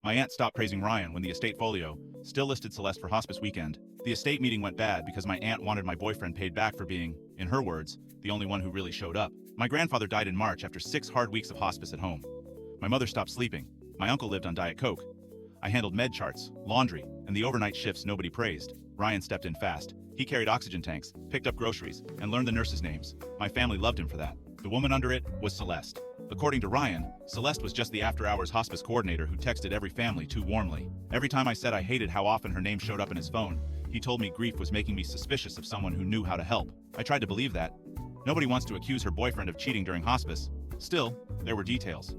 My aunt stopped praising Ryan when the estate folio still listed Celeste for hospice weekend. The estate meeting went bad because my aunt wanted my boyfriend paid back for being, in her words, the only one who really showed up. My grandfather died in March after 6 hard weeks of hospice at home. My mother stopped sleeping. My uncle lived on Diet Coke. I handled med charts, laundry, and the overnight shifts nobody praised. Ryan stepped in fast. He carried oxygen tanks, picked up groceries, and learned the nurses' names. My family loved him for that. The woman under it was Celeste. According to Ryan, Celeste was just the after-hours hospice coordinator who texted every family too warmly. Every time I said I hated how often her name showed up in his phone, he told me grief was making me suspicious of someone who knew how to help. I tried to believe that. Nobody wants to accuse her boyfriend of cheating during hospice. Still, there were details.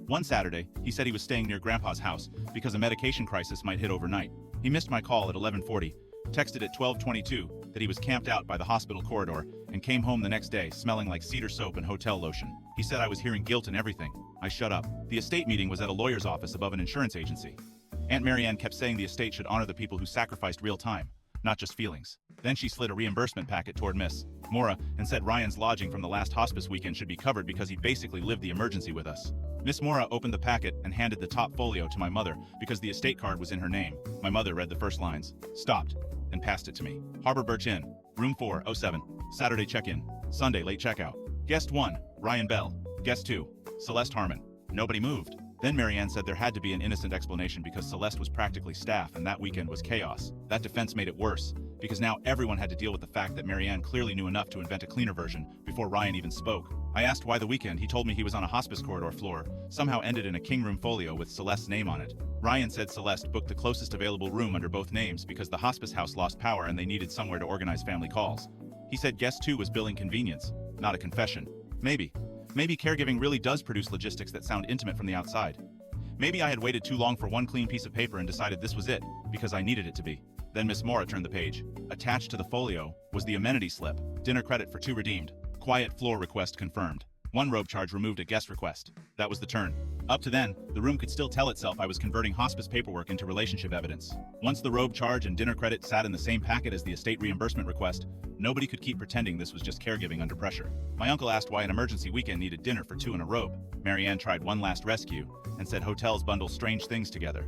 One Saturday, he said he was staying near Grandpa's house because a medication crisis might hit overnight. He missed my call at 11:40, texted at 12:22 that he was camped out by the hospital corridor, and came home the next day smelling like cedar soap and hotel lotion. He said I was hearing guilt and everything. I shut up. The estate meeting was at a lawyer's office above an insurance agency. Aunt Marianne kept saying the estate should honor the people who sacrificed real time, not just feelings. Then she slid a reimbursement packet toward Miss Mora and said Ryan's lodging from the last hospice weekend should be covered because he basically lived the emergency with us. Miss Mora opened the packet and handed the top folio to my mother because the estate card was in her name. My mother read the first lines, stopped, and passed it to me. Harbor Birch Inn, room 407, Saturday check-in, Sunday late checkout. Guest 1, Ryan Bell. Guest 2, Celeste Harmon. Nobody moved. Then Marianne said there had to be an innocent explanation because Celeste was practically staff and that weekend was chaos. That defense made it worse, because now everyone had to deal with the fact that Marianne clearly knew enough to invent a cleaner version before Ryan even spoke. I asked why the weekend. He told me he was on a hospice corridor floor, somehow ended in a king room folio with Celeste's name on it. Ryan said Celeste booked the closest available room under both names because the hospice house lost power and they needed somewhere to organize family calls. He said guest 2 was billing convenience, not a confession. Maybe caregiving really does produce logistics that sound intimate from the outside. Maybe I had waited too long for one clean piece of paper and decided this was it, because I needed it to be. Then Miss Mora turned the page. Attached to the folio was the amenity slip. Dinner credit for 2 redeemed. Quiet floor request confirmed. 1 robe charge removed at guest request. That was the turn. Up to then, the room could still tell itself I was converting hospice paperwork into relationship evidence. Once the robe charge and dinner credit sat in the same packet as the estate reimbursement request, nobody could keep pretending this was just caregiving under pressure. My uncle asked why an emergency weekend needed dinner for 2 and a robe. Marianne tried one last rescue and said hotels bundle strange things together.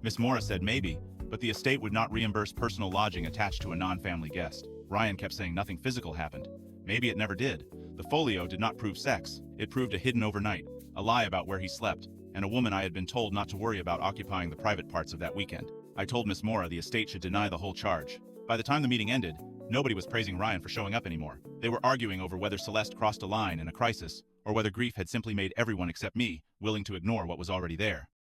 Miss Mora said maybe, but the estate would not reimburse personal lodging attached to a non-family guest. Ryan kept saying nothing physical happened. Maybe it never did. The folio did not prove sex. It proved a hidden overnight, a lie about where he slept, and a woman I had been told not to worry about occupying the private parts of that weekend. I told Miss Mora the estate should deny the whole charge. By the time the meeting ended, nobody was praising Ryan for showing up anymore. They were arguing over whether Celeste crossed a line in a crisis, or whether grief had simply made everyone except me willing to ignore what was already there.